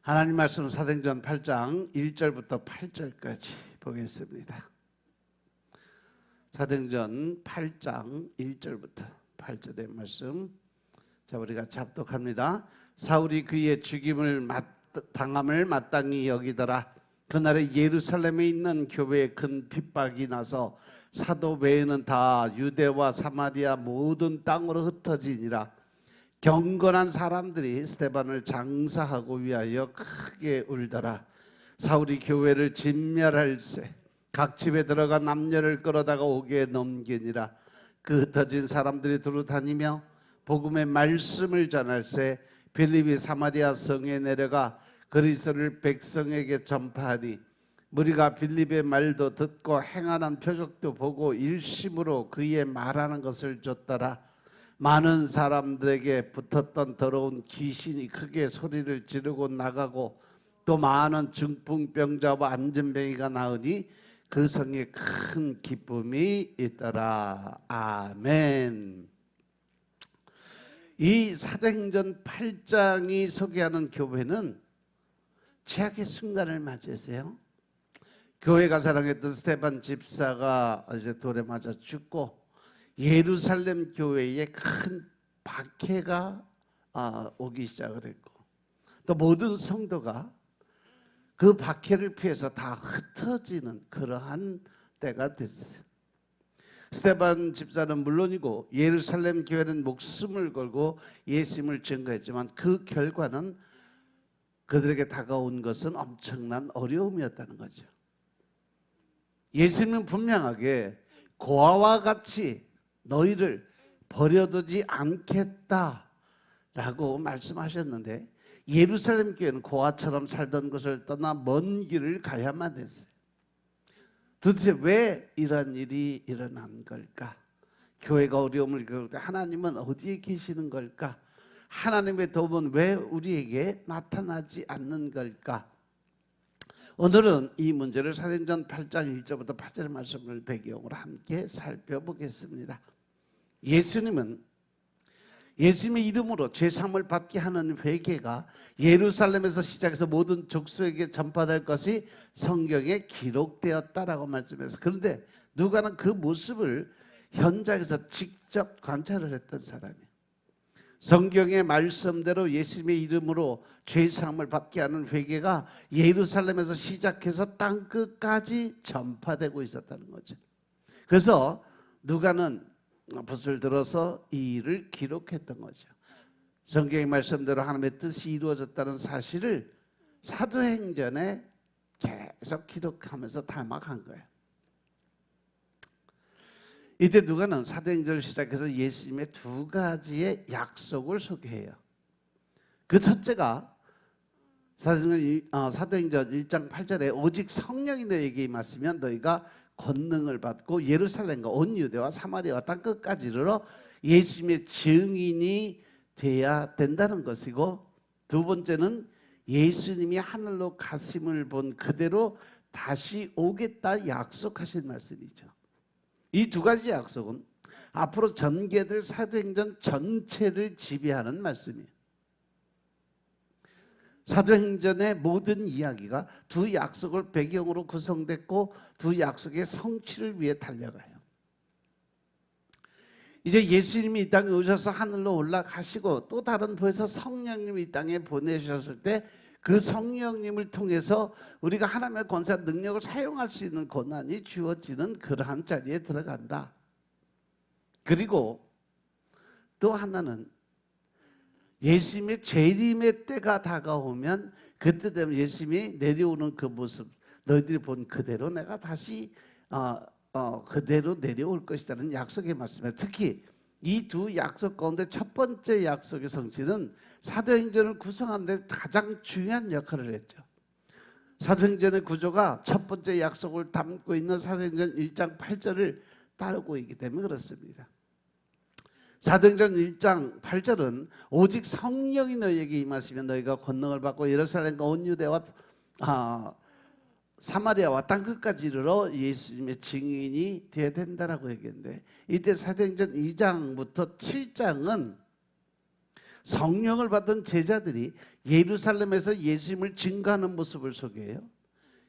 하나님 말씀 사도행전 8장 1절부터 8절까지 보겠습니다. 사도행전 8장 1절부터 8절의 말씀. 자, 우리가 잡독합니다. 사울이 그의 죽임을 당함을 마땅히 여기더라. 그날에 예루살렘에 있는 교회에 큰 핍박이 나서 사도 외에는 다 유대와 사마리아 모든 땅으로 흩어지니라. 경건한 사람들이 스데반을 장사하고 위하여 크게 울더라. 사울이 교회를 진멸할세 각 집에 들어가 남녀를 끌어다가 옥에 넘기니라. 그 흩어진 사람들이 두루 다니며 복음의 말씀을 전할세 빌립이 사마리아 성에 내려가 그리스도를 백성에게 전파하니 무리가 빌립의 말도 듣고 행하는 표적도 보고 일심으로 그의 말하는 것을 좇더라. 많은 사람들에게 붙었던 더러운 귀신이 크게 소리를 지르고 나가고 또 많은 중풍병자와 안진뱅이가 나으니 그 성에 큰 기쁨이 있더라. 아멘. 이 사도행전 8장이 소개하는 교회는 최악의 순간을 맞이했어요. 교회가 사랑했던 스데반 집사가 이제 돌에 맞아 죽고 예루살렘 교회에 큰 박해가 오기 시작을 했고 또 모든 성도가 그 박해를 피해서 다 흩어지는 그러한 때가 됐어요. 스데반 집사는 물론이고 예루살렘 교회는 목숨을 걸고 예수님을 증거했지만 그 결과는 그들에게 다가온 것은 엄청난 어려움이었다는 거죠. 예수님은 분명하게 고아와 같이 너희를 버려두지 않겠다라고 말씀하셨는데 예루살렘 교회는 고아처럼 살던 것을 떠나 먼 길을 가야만 했어요. 도대체 왜 이런 일이 일어난 걸까? 교회가 어려움을 겪을 때 하나님은 어디에 계시는 걸까? 하나님의 도움은 왜 우리에게 나타나지 않는 걸까? 오늘은 이 문제를 사도행전 8장 1절부터 8절의 말씀을 배경으로 함께 살펴보겠습니다. 예수님의 이름으로 죄사함을 받게 하는 회개가 예루살렘에서 시작해서 모든 족속에게 전파될 것이 성경에 기록되었다라고 말씀해서, 그런데 누가는 그 모습을 현장에서 직접 관찰을 했던 사람이에요. 성경의 말씀대로 예수님의 이름으로 죄사함을 받게 하는 회개가 예루살렘에서 시작해서 땅끝까지 전파되고 있었다는 거죠. 그래서 누가는 붓을 들어서 이 일을 기록했던 거죠. 성경의 말씀대로 하나님의 뜻이 이루어졌다는 사실을 사도행전에 계속 기록하면서 담아간 거예요. 이때 누가는 사도행전을 시작해서 예수님의 두 가지의 약속을 소개해요. 그 첫째가 사도행전 1장 8절에 오직 성령이 너희에게 임하시면 너희가 권능을 받고 예루살렘과 온 유대와 사마리아와 땅끝까지 이르러 예수님의 증인이 돼야 된다는 것이고, 두 번째는 예수님이 하늘로 가심을 본 그대로 다시 오겠다 약속하신 말씀이죠. 이 두 가지 약속은 앞으로 전개될 사도행전 전체를 지배하는 말씀이에요. 사도행전의 모든 이야기가 두 약속을 배경으로 구성됐고 두 약속의 성취를 위해 달려가요. 이제 예수님이 이 땅에 오셔서 하늘로 올라가시고 또 다른 부에서 성령님이 이 땅에 보내셨을 때 그 성령님을 통해서 우리가 하나님의 권세 능력을 사용할 수 있는 권한이 주어지는 그러한 자리에 들어간다. 그리고 또 하나는 예수님의 재림의 때가 다가오면 그때 되면 예수님이 내려오는 그 모습, 너희들이 본 그대로 내가 다시 그대로 내려올 것이라는 약속의 말씀에, 특히 이 두 약속 가운데 첫 번째 약속의 성취는 사도행전을 구성하는 데 가장 중요한 역할을 했죠. 사도행전의 구조가 첫 번째 약속을 담고 있는 사도행전 1장 8절을 따르고 있기 때문에 그렇습니다. 사도행전 1장 8절은 오직 성령이 너희에게 임하시면 너희가 권능을 받고 예루살렘과 온 유대와 사마리아와 땅끝까지 이르러 예수님의 증인이 되어야 된다라고 얘기했는데, 이때 사도행전 2장부터 7장은 성령을 받은 제자들이 예루살렘에서 예수님을 증거하는 모습을 소개해요.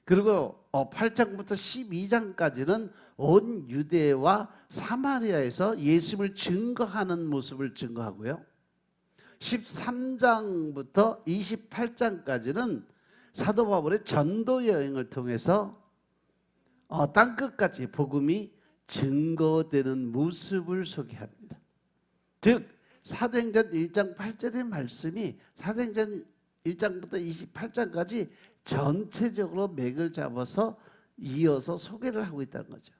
그리고 8장부터 12장까지는 온 유대와 사마리아에서 예수님을 증거하는 모습을 증거하고요. 13장부터 28장까지는 사도 바울의 전도 여행을 통해서 땅끝까지 복음이 증거되는 모습을 소개합니다. 즉 사도행전 1장 8절의 말씀이 사도행전 1장부터 28장까지 전체적으로 맥을 잡아서 이어서 소개를 하고 있다는 거죠.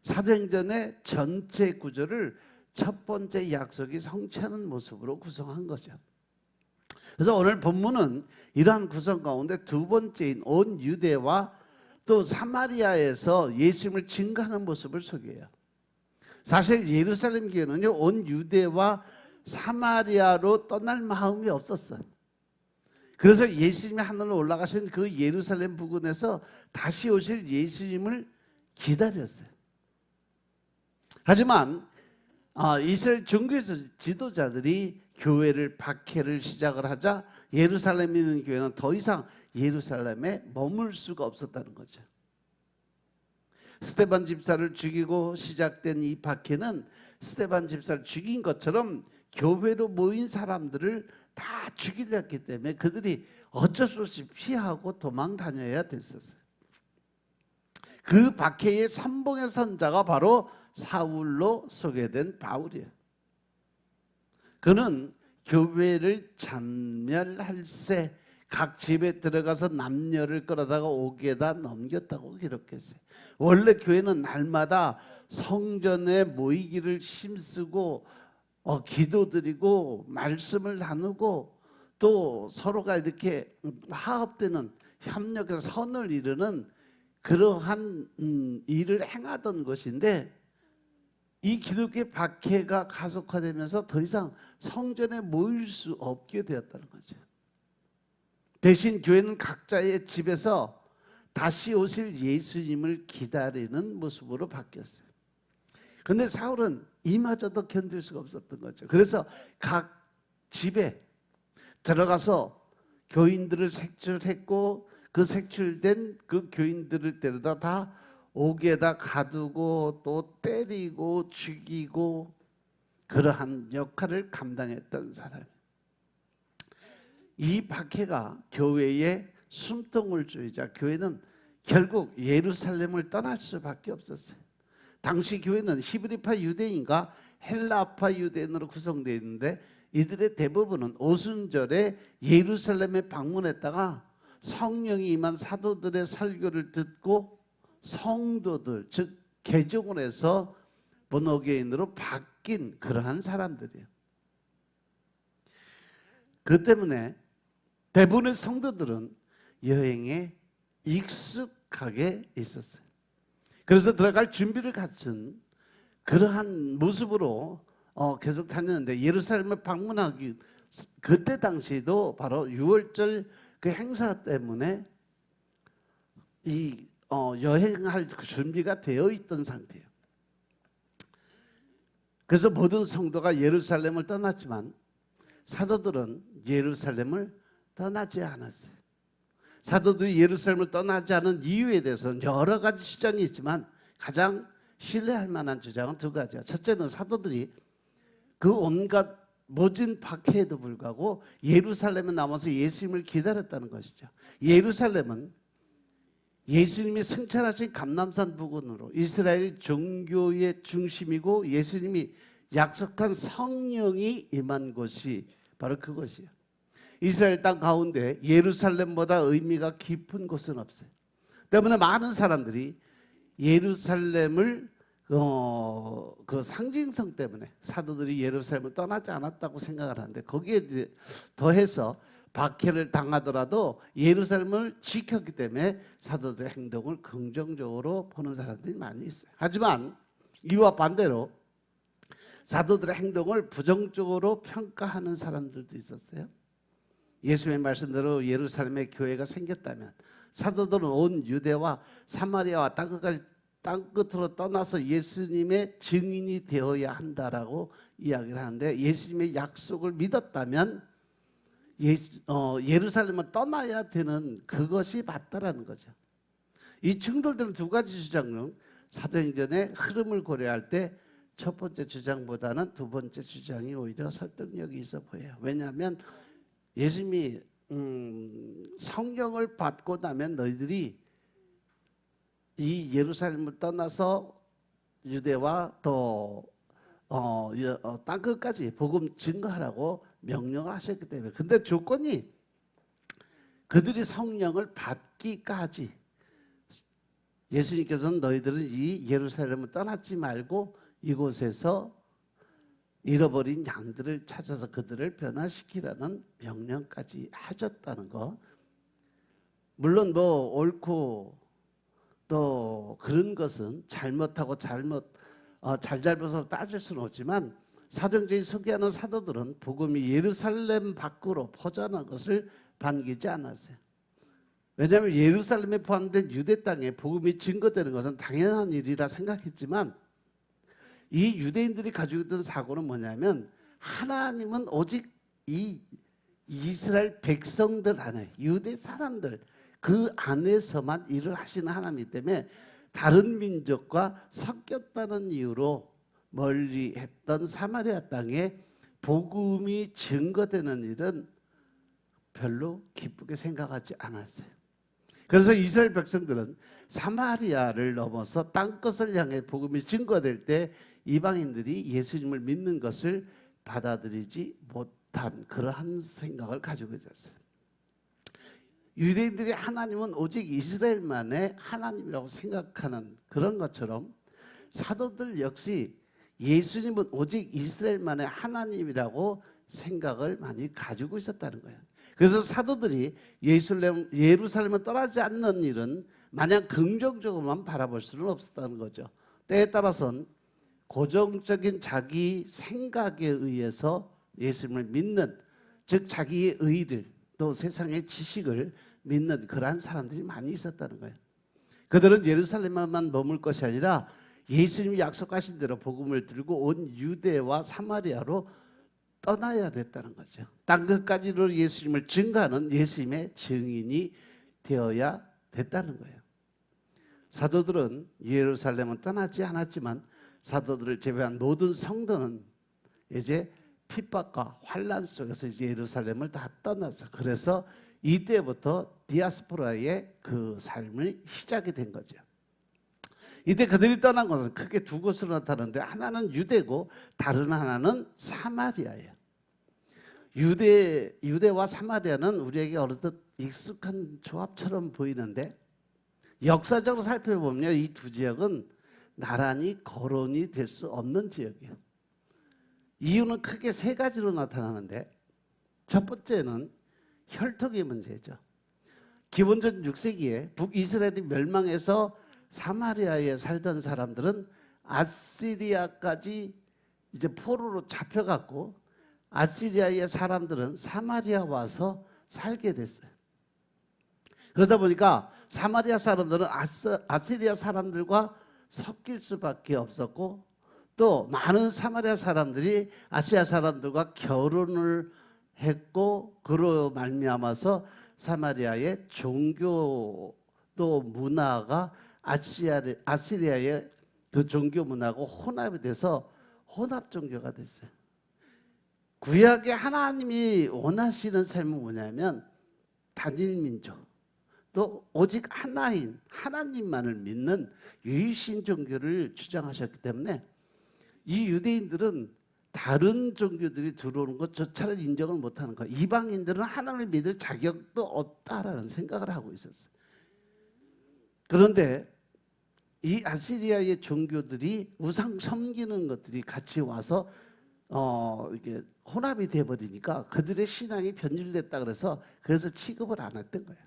사도행전의 전체 구조를 첫 번째 약속이 성취하는 모습으로 구성한 거죠. 그래서 오늘 본문은 이러한 구성 가운데 두 번째인 온 유대와 또 사마리아에서 예수님을 증거하는 모습을 소개해요. 사실 예루살렘 교회는요, 온 유대와 사마리아로 떠날 마음이 없었어요. 그래서 예수님이 하늘로 올라가신 그 예루살렘 부근에서 다시 오실 예수님을 기다렸어요. 하지만 이스라엘 종교 지도자들이 교회를 박해를 시작을 하자 예루살렘에 있는 교회는 더 이상 예루살렘에 머물 수가 없었다는 거죠. 스데반 집사를 죽이고 시작된 이 박해는 스데반 집사를 죽인 것처럼 교회로 모인 사람들을 다 죽이려 했기 때문에 그들이 어쩔 수 없이 피하고 도망 다녀야 됐었어요. 그 박해의 선봉의 선자가 바로 사울로 소개된 바울이에요. 그는 교회를 잔멸할세 각 집에 들어가서 남녀를 끌어다가 옥에다 넘겼다고 기록했어요. 원래 교회는 날마다 성전에 모이기를 힘쓰고 기도드리고 말씀을 나누고 또 서로가 이렇게 화합되는 협력해서 선을 이루는 그러한 일을 행하던 것인데 이 기독교의 박해가 가속화되면서 더 이상 성전에 모일 수 없게 되었다는 거죠. 대신 교회는 각자의 집에서 다시 오실 예수님을 기다리는 모습으로 바뀌었어요. 그런데 사울은 이마저도 견딜 수가 없었던 거죠. 그래서 각 집에 들어가서 교인들을 색출했고 그 색출된 그 교인들을 데려다 다 옥에다 가두고 또 때리고 죽이고 그러한 역할을 감당했던 사람. 이 박해가 교회의 숨통을 조이자 교회는 결국 예루살렘을 떠날 수밖에 없었어요. 당시 교회는 히브리파 유대인과 헬라파 유대인으로 구성되어 있는데 이들의 대부분은 오순절에 예루살렘에 방문했다가 성령이 임한 사도들의 설교를 듣고 성도들 즉 개종을 해서 본어게인으로 바뀐 그러한 사람들이에요. 그 때문에 대부분의 성도들은 여행에 익숙하게 있었어요. 그래서 들어갈 준비를 갖춘 그러한 모습으로 계속 다녔는데 예루살렘을 방문하기 그때 당시도 바로 6월절 그 행사 때문에 이 여행할 준비가 되어 있던 상태예요. 그래서 모든 성도가 예루살렘을 떠났지만 사도들은 예루살렘을 떠나지 않았어요. 사도들이 예루살렘을 떠나지 않은 이유에 대해서는 여러 가지 주장이 있지만 가장 신뢰할 만한 주장은 두 가지예요. 첫째는 사도들이 그 온갖 모진 박해에도 불구하고 예루살렘에 남아서 예수님을 기다렸다는 것이죠. 예루살렘은 예수님이 승천하신 감람산 부근으로 이스라엘 종교의 중심이고 예수님이 약속한 성령이 임한 곳이 바로 그것이에요. 이스라엘 땅 가운데 예루살렘보다 의미가 깊은 곳은 없어요. 때문에 많은 사람들이 예루살렘을 그 상징성 때문에 사도들이 예루살렘을 떠나지 않았다고 생각을 하는데 거기에 더해서 박해를 당하더라도 예루살렘을 지켰기 때문에 사도들의 행동을 긍정적으로 보는 사람들이 많이 있어요. 하지만 이와 반대로 사도들의 행동을 부정적으로 평가하는 사람들도 있었어요. 예수님의 말씀대로 예루살렘에 교회가 생겼다면 사도들은 온 유대와 사마리아와 땅끝까지 땅끝으로 떠나서 예수님의 증인이 되어야 한다라고 이야기를 하는데, 예수님의 약속을 믿었다면 예루살렘을 떠나야 되는 그것이 맞다라는 거죠. 이 충돌되는 두 가지 주장은 사도행전의 흐름을 고려할 때 첫 번째 주장보다는 두 번째 주장이 오히려 설득력이 있어 보여요. 왜냐하면 예수님이 성령을 받고 나면 너희들이 이 예루살렘을 떠나서 유대와 또 땅끝까지 복음 증거하라고 명령을 하셨기 때문에. 근데 조건이 그들이 성령을 받기까지, 예수님께서는 너희들은 이 예루살렘을 떠나지 말고 이곳에서 잃어버린 양들을 찾아서 그들을 변화시키라는 명령까지 하셨다는 것. 물론 뭐 옳고 또 그런 것은 잘못하고 잘잘못으로 따질 수는 없지만, 사도행전이 소개하는 사도들은 복음이 예루살렘 밖으로 퍼져나간 것을 반기지 않았어요. 왜냐하면 예루살렘에 포함된 유대 땅에 복음이 증거되는 것은 당연한 일이라 생각했지만, 이 유대인들이 가지고 있던 사고는 뭐냐면, 하나님은 오직 이 이스라엘 백성들 안에, 유대 사람들 그 안에서만 일을 하시는 하나님이기 때문에 다른 민족과 섞였다는 이유로 멀리 했던 사마리아 땅에 복음이 증거되는 일은 별로 기쁘게 생각하지 않았어요. 그래서 이스라엘 백성들은 사마리아를 넘어서 땅끝을 향해 복음이 증거될 때 이방인들이 예수님을 믿는 것을 받아들이지 못한 그러한 생각을 가지고 있었어요. 유대인들이 하나님은 오직 이스라엘만의 하나님이라고 생각하는 그런 것처럼, 사도들 역시 예수님은 오직 이스라엘만의 하나님이라고 생각을 많이 가지고 있었다는 거예요. 그래서 사도들이 예루살렘을 떠나지 않는 일은 마냥 긍정적으로만 바라볼 수는 없었다는 거죠. 때에 따라서는 고정적인 자기 생각에 의해서 예수님을 믿는, 즉 자기의 의를 또 세상의 지식을 믿는 그러한 사람들이 많이 있었다는 거예요. 그들은 예루살렘만 머물 것이 아니라 예수님이 약속하신 대로 복음을 들고 온 유대와 사마리아로 떠나야 됐다는 거죠. 땅끝까지로 예수님을 증거하는 예수님의 증인이 되어야 됐다는 거예요. 사도들은 예루살렘은 떠나지 않았지만, 사도들을 제외한 모든 성도는 이제 핍박과 환란 속에서 이제 예루살렘을 다 떠나서, 그래서 이때부터 디아스포라의 그 삶이 시작이 된 거죠. 이때 그들이 떠난 것은 크게 두 곳으로 나타나는데, 하나는 유대고 다른 하나는 사마리아예요. 유대와 사마리아는 우리에게 어느덧 익숙한 조합처럼 보이는데, 역사적으로 살펴보면 이 두 지역은 나란히 거론이 될 수 없는 지역이에요. 이유는 크게 세 가지로 나타나는데, 첫 번째는 혈통의 문제죠. 기원전 6세기에 북이스라엘이 멸망해서 사마리아에 살던 사람들은 아시리아까지 이제 포로로 잡혀갔고, 아시리아의 사람들은 사마리아 와서 살게 됐어요. 그러다 보니까 사마리아 사람들은 아시리아 사람들과 섞일 수밖에 없었고, 또 많은 사마리아 사람들이 아시아 사람들과 결혼을 했고, 그로 말미암아서 사마리아의 종교 또 문화가 아시리아의 그 종교 문화하고 혼합이 돼서 혼합 종교가 됐어요. 구약의 하나님이 원하시는 삶은 뭐냐면 단일 민족, 또 오직 하나인 하나님만을 믿는 유일신 종교를 주장하셨기 때문에 이 유대인들은 다른 종교들이 들어오는 것조차를 인정을 못하는 거예요. 이방인들은 하나님을 믿을 자격도 없다라는 생각을 하고 있었어요. 그런데 이 아시리아의 종교들이 우상 섬기는 것들이 같이 와서 이게 혼합이 돼버리니까 그들의 신앙이 변질됐다 그래서 취급을 안 했던 거예요.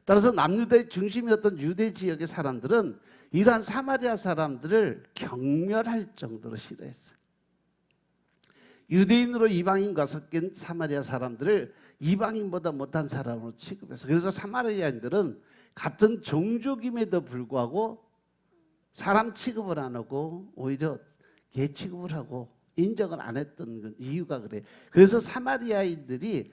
따라서 남유다의 중심이었던 유대 지역의 사람들은 이러한 사마리아 사람들을 경멸할 정도로 싫어했어요. 유대인으로 이방인과 섞인 사마리아 사람들을 이방인보다 못한 사람으로 취급해서, 그래서 사마리아인들은 같은 종족임에도 불구하고 사람 취급을 안 하고 오히려 개 취급을 하고 인정을 안 했던 이유가 그래요. 그래서 사마리아인들이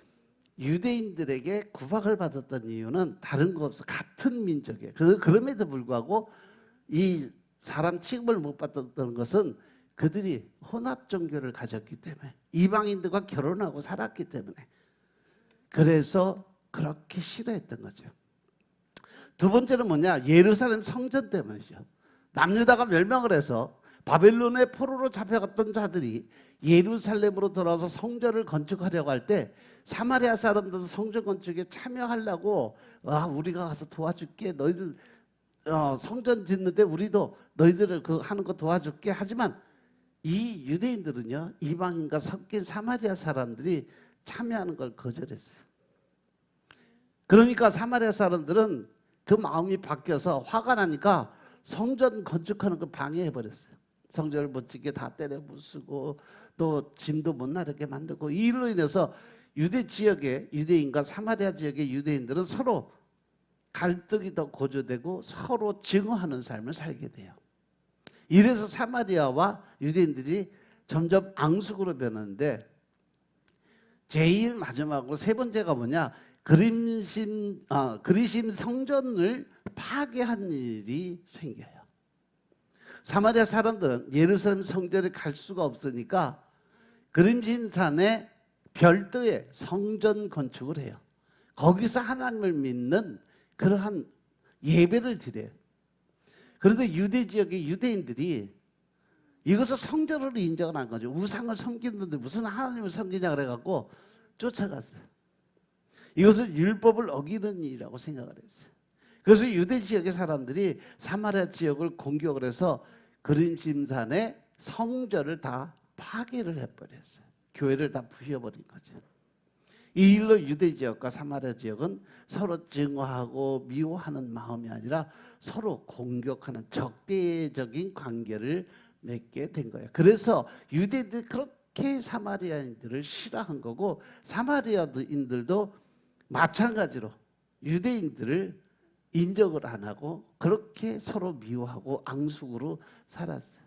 유대인들에게 구박을 받았던 이유는 다른 거 없어. 같은 민족이에요. 그럼에도 불구하고 이 사람 취급을 못 받았던 것은 그들이 혼합 종교를 가졌기 때문에, 이방인들과 결혼하고 살았기 때문에, 그래서 그렇게 싫어했던 거죠. 두 번째는 뭐냐? 예루살렘 성전 때문이죠. 남유다가 멸망을 해서 바벨론의 포로로 잡혀갔던 자들이 예루살렘으로 돌아와서 성전을 건축하려고 할 때 사마리아 사람들도 성전 건축에 참여하려고, 우리가 가서 도와줄게, 너희들 성전 짓는데 우리도 너희들을 그 하는 거 도와줄게. 하지만 이 유대인들은요, 이방인과 섞인 사마리아 사람들이 참여하는 걸 거절했어요. 그러니까 사마리아 사람들은 그 마음이 바뀌어서 화가 나니까 성전 건축하는 걸 방해해 버렸어요. 성전을 못 짓게 다 때려 부수고 또 짐도 못 나르게 만들고, 이로 인해서 유대 지역의 유대인과 사마리아 지역의 유대인들은 서로 갈등이 더 고조되고 서로 증오하는 삶을 살게 돼요. 이래서 사마리아와 유대인들이 점점 앙숙으로 변하는데, 제일 마지막으로 세 번째가 뭐냐? 그리심 성전을 파괴한 일이 생겨요. 사마리아 사람들은 예루살렘 성전에 갈 수가 없으니까 그림심산에 별도의 성전 건축을 해요. 거기서 하나님을 믿는 그러한 예배를 드려요. 그런데 유대 지역의 유대인들이 이것을 성전으로 인정을 한 거죠. 우상을 섬기는데 무슨 하나님을 섬기냐 그래갖고 쫓아갔어요. 이것을 율법을 어기는 일이라고 생각을 했어요. 그래서 유대 지역의 사람들이 사마리아 지역을 공격을 해서 그림심산의 성전을 다 파괴를 해버렸어요. 교회를 다 부셔버린 거죠. 이 일로 유대 지역과 사마리아 지역은 서로 증오하고 미워하는 마음이 아니라 서로 공격하는 적대적인 관계를 맺게 된 거예요. 그래서 유대인들이 그렇게 사마리아인들을 싫어한 거고, 사마리아인들도 마찬가지로 유대인들을 인정을 안 하고 그렇게 서로 미워하고 앙숙으로 살았어요.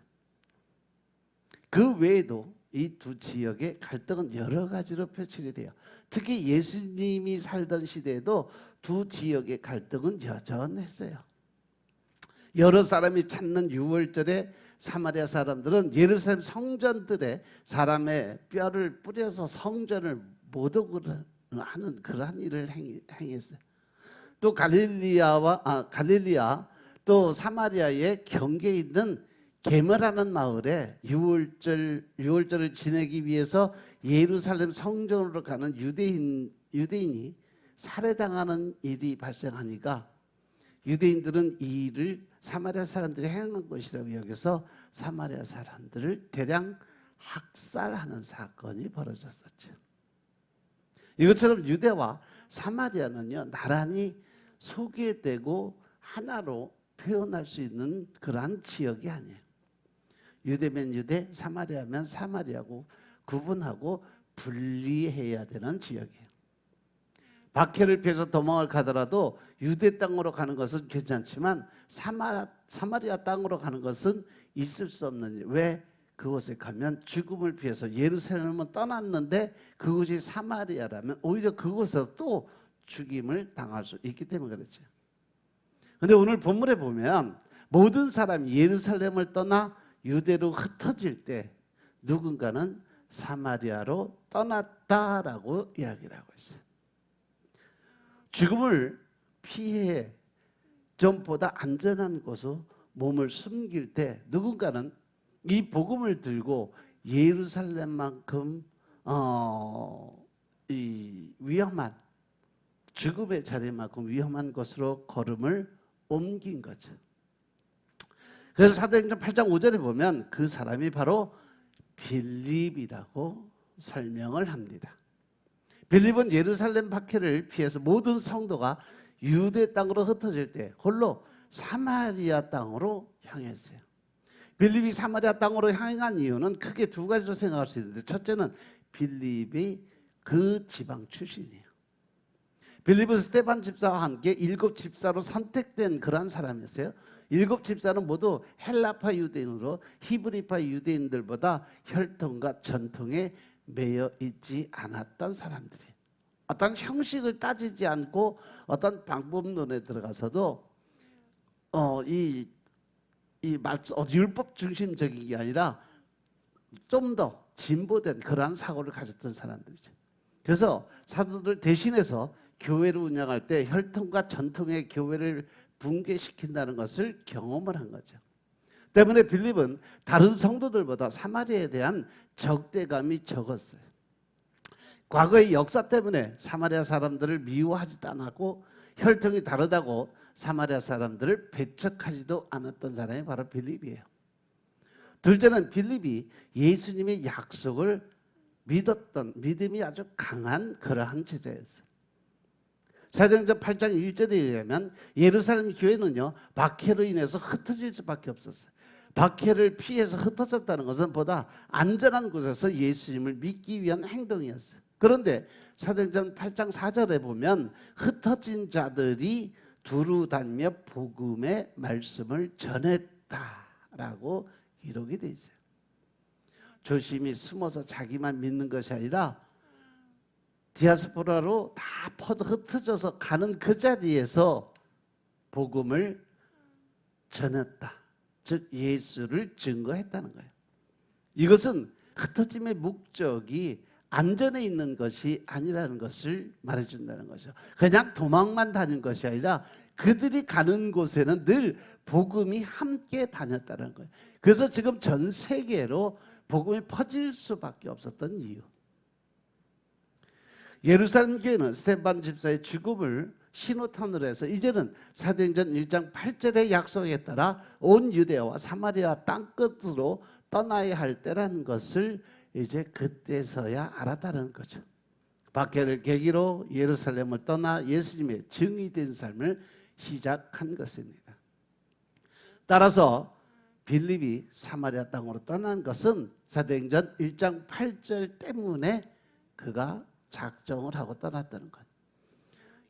그 외에도 이 두 지역의 갈등은 여러 가지로 표출이 돼요. 특히 예수님이 살던 시대에도 두 지역의 갈등은 여전했어요. 여러 사람이 찾는 유월절에 사마리아 사람들은 예루살렘 성전들에 사람의 뼈를 뿌려서 성전을 모독을 하는 그러한 일을 행했어요. 또 갈릴리아 또 사마리아의 경계에 있는 게머라는 마을에 유월절을 지내기 위해서 예루살렘 성전으로 가는 유대인이 살해당하는 일이 발생하니까 유대인들은 이 일을 사마리아 사람들이 행한 것이라고 여겨서 사마리아 사람들을 대량 학살하는 사건이 벌어졌었죠. 이것처럼 유대와 사마리아는요, 나란히 소개되고 하나로 표현할 수 있는 그러한 지역이 아니에요. 유대면 유대, 사마리아면 사마리아고 구분하고 분리해야 되는 지역이에요. 박해를 피해서 도망을 가더라도 유대 땅으로 가는 것은 괜찮지만 사마리아 땅으로 가는 것은 있을 수 없는 일. 왜? 그곳에 가면 죽음을 피해서 예루살렘은 떠났는데 그곳이 사마리아라면 오히려 그곳에서 또 죽임을 당할 수 있기 때문에 그렇죠. 그런데 오늘 본문에 보면 모든 사람이 예루살렘을 떠나 유대로 흩어질 때 누군가는 사마리아로 떠났다라고 이야기를 하고 있어요. 죽음을 피해 좀 보다 안전한 곳으로 몸을 숨길 때 누군가는 이 복음을 들고 예루살렘만큼 이 위험한 죽음의 자리만큼 위험한 곳으로 걸음을 옮긴 거죠. 그래서 사도행전 8장 5절에 보면 그 사람이 바로 빌립이라고 설명을 합니다. 빌립은 예루살렘 박해를 피해서 모든 성도가 유대 땅으로 흩어질 때 홀로 사마리아 땅으로 향했어요. 빌립이 사마리아 땅으로 향한 이유는 크게 두 가지로 생각할 수 있는데, 첫째는 빌립이 그 지방 출신이에요. 빌립은 스데반 집사와 함께 7 집사로 선택된 그러한 사람이었어요. 7 집사는 모두 헬라파 유대인으로 히브리파 유대인들보다 혈통과 전통에 매여 있지 않았던 사람들이, 어떤 형식을 따지지 않고 어떤 방법론에 들어가서도 율법 중심적인 게 아니라 좀 더 진보된 그러한 사고를 가졌던 사람들이죠. 그래서 사도들 대신해서 교회를 운영할 때 혈통과 전통의 교회를 붕괴시킨다는 것을 경험을 한 거죠. 때문에 빌립은 다른 성도들보다 사마리아에 대한 적대감이 적었어요. 과거의 역사 때문에 사마리아 사람들을 미워하지도 않았고 혈통이 다르다고 사마리아 사람들을 배척하지도 않았던 사람이 바로 빌립이에요. 둘째는 빌립이 예수님의 약속을 믿었던 믿음이 아주 강한 그러한 제자였어요. 사도행전 8장 1절에 의하면 예루살렘 교회는요, 박해로 인해서 흩어질 수밖에 없었어요. 박해를 피해서 흩어졌다는 것은 보다 안전한 곳에서 예수님을 믿기 위한 행동이었어요. 그런데 사도행전 8장 4절에 보면 흩어진 자들이 두루 다니며 복음의 말씀을 전했다라고 기록이 되어 있어요. 조심히 숨어서 자기만 믿는 것이 아니라 디아스포라로 다 흩어져서 가는 그 자리에서 복음을 전했다. 즉 예수를 증거했다는 거예요. 이것은 흩어짐의 목적이 안전에 있는 것이 아니라는 것을 말해준다는 거죠. 그냥 도망만 다닌 것이 아니라 그들이 가는 곳에는 늘 복음이 함께 다녔다는 거예요. 그래서 지금 전 세계로 복음이 퍼질 수밖에 없었던 이유. 예루살렘 교회는 스데반 집사의 죽음을 신호탄으로 해서 이제는 사도행전 1장 8절의 약속에 따라 온 유대와 사마리아 땅끝으로 떠나야 할 때라는 것을 이제 그때서야 알았다는 거죠. 박해를 계기로 예루살렘을 떠나 예수님의 증인된 삶을 시작한 것입니다. 따라서 빌립이 사마리아 땅으로 떠난 것은 사도행전 1장 8절 때문에 그가 작정을 하고 떠났다는 것.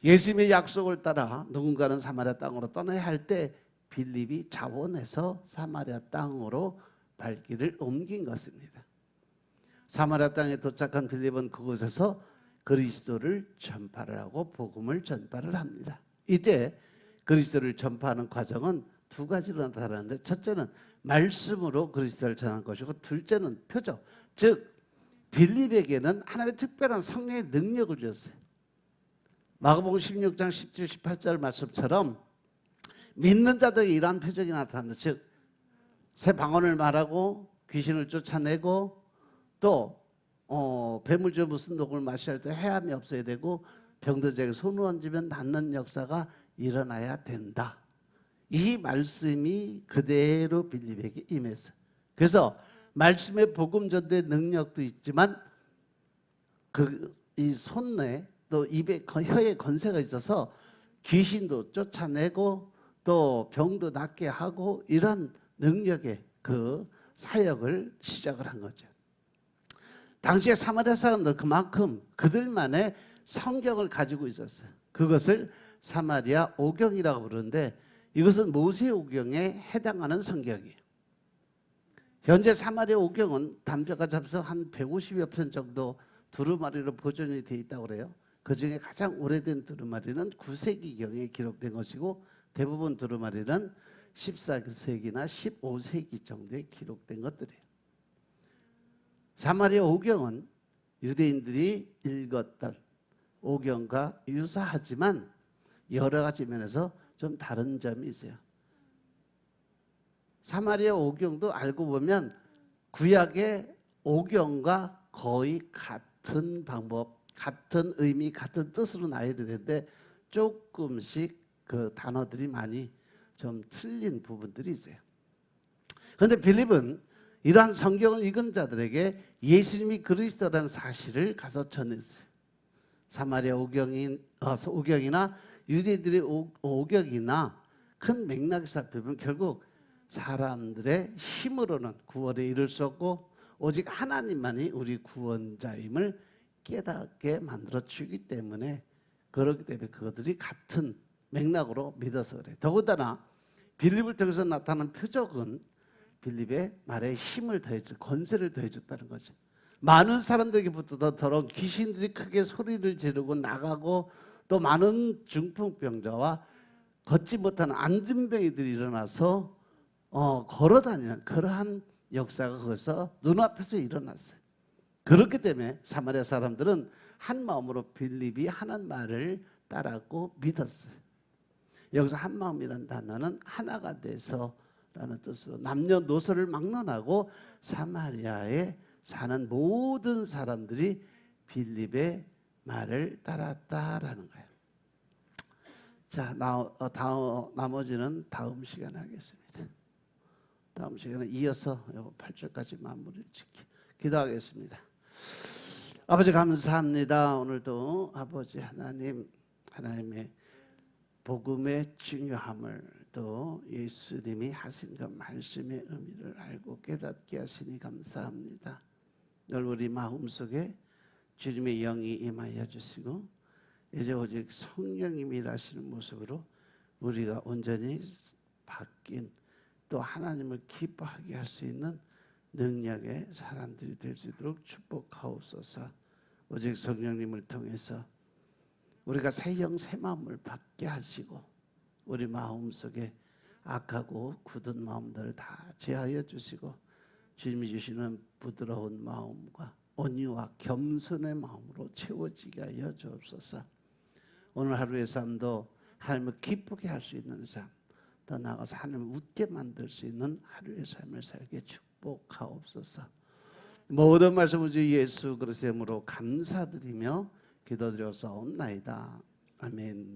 예수님의 약속을 따라 누군가는 사마리아 땅으로 떠나야 할 때 빌립이 자원해서 사마리아 땅으로 발길을 옮긴 것입니다. 사마리아 땅에 도착한 빌립은 그곳에서 그리스도를 전파를 하고 복음을 전파를 합니다. 이때 그리스도를 전파하는 과정은 두 가지로 나타나는데, 첫째는 말씀으로 그리스도를 전하는 것이고, 둘째는 표적, 즉 빌립에게는 하나님의 특별한 성령의 능력을 주었어요. 마가복음 16장 17, 18절 말씀처럼 믿는 자들에게 이러한 표적이 나타난다. 즉 새 방언을 말하고 귀신을 쫓아내고 또 뱀물주 무슨 독을 마셔야 할 때 해함이 없어야 되고 병들자에게 손을 얹으면 낫는 역사가 일어나야 된다. 이 말씀이 그대로 빌립에게 임했어요. 그래서 말씀의 복음 전도의 능력도 있지만 이 손에 또 입에 혀에 권세가 있어서 귀신도 쫓아내고 또 병도 낫게 하고 이런 능력의 그 사역을 시작을 한 거죠. 당시에 사마리아 사람들 그만큼 그들만의 성경을 가지고 있었어요. 그것을 사마리아 오경이라고 부르는데 이것은 모세 오경에 해당하는 성경이에요. 현재 사마리아 오경은 담벼가 잡서 한 150여 편 정도 두루마리로 보존이 되어 있다고 그래요. 그중에 가장 오래된 두루마리는 9세기경에 기록된 것이고 대부분 두루마리는 14세기나 15세기 정도에 기록된 것들이에요. 사마리아 오경은 유대인들이 읽었던 오경과 유사하지만 여러 가지 면에서 좀 다른 점이 있어요. 사마리아 오경도 알고 보면 구약의 오경과 거의 같은 방법, 같은 의미, 같은 뜻으로 나열이 되는데 조금씩 그 단어들이 많이 좀 틀린 부분들이 있어요. 그런데 빌립은 이러한 성경을 읽은 자들에게 예수님이 그리스도라는 사실을 가서 전했어요. 사마리아 오경이나 유대인들의 오경이나 큰 맥락을 살펴보면 결국 사람들의 힘으로는 구원에 이를 수 없고 오직 하나님만이 우리 구원자임을 깨닫게 만들어 주기 때문에 그렇기 때문에 그들이 같은 맥락으로 믿어서 그래. 더군다나 빌립을 통해서 나타난 표적은 빌립의 말에 힘을 더해줘, 권세를 더해줬다는 거죠. 많은 사람들에게부터 더러운 귀신들이 크게 소리를 지르고 나가고 또 많은 중풍병자와 걷지 못하는 안진뱅이들이 일어나서 걸어다니는 그러한 역사가 거기서 눈앞에서 일어났어요. 그렇기 때문에 사마리아 사람들은 한 마음으로 빌립이 하는 말을 따랐고 믿었어요. 여기서 한 마음이라는 단어는 하나가 돼서라는 뜻으로 남녀노소를 막론하고 사마리아에 사는 모든 사람들이 빌립의 말을 따랐다라는 거예요. 자, 나머지는 다음 시간에 하겠습니다. 다음 시간에 이어서 8절까지 마무리를 기도하겠습니다. 아버지 감사합니다. 오늘도 아버지 하나님의 복음의 중요함을 또 예수님이 하신 그 말씀의 의미를 알고 깨닫게 하시니 감사합니다. 늘 우리 마음속에 주님의 영이 임하여 주시고 이제 오직 성령님이 일하시는 모습으로 우리가 온전히 바뀐 또 하나님을 기뻐하게 할 수 있는 능력의 사람들이 될 수 있도록 축복하옵소서. 오직 성령님을 통해서 우리가 새 영 새 마음을 받게 하시고 우리 마음속에 악하고 굳은 마음들을 다 제하여 주시고 주님이 주시는 부드러운 마음과 온유와 겸손의 마음으로 채워지게 하여 주옵소서. 오늘 하루의 삶도 하나님을 기쁘게 할 수 있는 삶, 더 나아가서 하나님을 웃게 만들 수 있는 하루의 삶을 살게 축복하옵소서. 모든 말씀을 주 예수 그리스도의 이름으로 감사드리며 기도드려서옵나이다. 아멘.